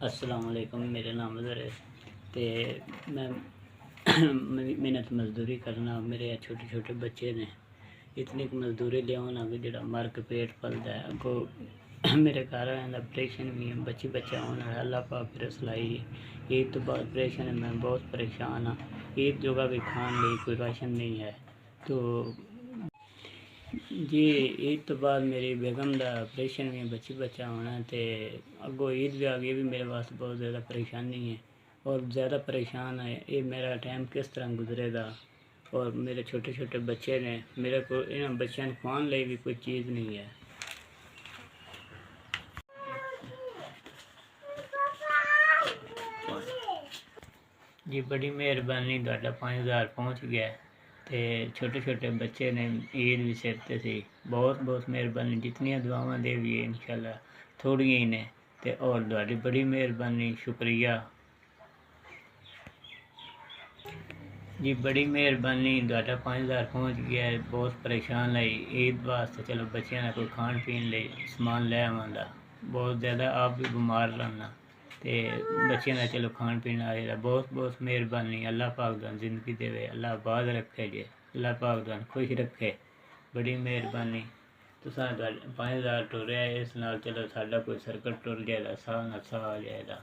अस्सलाम वालेकुम। मेरा नाम अज़हर है ते मैं मेहनत मजदूरी करना। मेरे छोटे छोटे बच्चे ने इतनी मजदूरी लिया भी जो मर के पेट पलता है। अगो मेरे घर आने का ऑपरेशन भी है, बच्चा होना है। अल्लाह पाक फिर सलाई। ईद तो बाद ऑपरेशन है, मैं बहुत परेशान हाँ। ईद जोगा भी खान लिए कोई राशन नहीं है। तो जी ईद तो बाद मेरी बेगम का ऑपरेशन भी बच्चा होना है। तो अगो ईद भी आ गई, भी मेरे वास्ते बहुत ज़्यादा परेशानी है और ज़्यादा परेशान है। ये मेरा टाइम किस तरह गुजरेगा। और मेरे छोटे छोटे बच्चे ने, मेरे को इन बच्चों खाने लिए भी कोई चीज़ नहीं है। जी बड़ी मेहरबानी, तुहाडा 5000 पहुँच गया। तो छोटे छोटे बच्चे ने ईद भी सिर ते सी। बहुत बहुत मेहरबानी, जितनियां दुआवां दे भी इंशाल्लाह थोड़ियां ही ने। ते और तुहाडी बड़ी मेहरबानी, शुक्रिया जी, बड़ी मेहरबानी। तुहाडा 5000 पहुँच गया है। बहुत परेशान है ईद वास्ते। चलो बच्चों ने कोई खान पीन ले समान लै आवांदा। बहुत ज़्यादा आप भी बीमार रहना ते बच्चों का चलो खान पीन आएगा। बहुत बहुत मेहरबानी। अल्लाह पाक तुहानू जिंदगी देवे, अल्लाह आबाद रखे जे, अल्लाह पाक तुहानू खुश रखे। बड़ी मेहरबानी। तुसां 5000 टुरिया, इस नाल चलो साडा कोई सर्कट टुर जाएगा, साह ना साह आ जाएगा।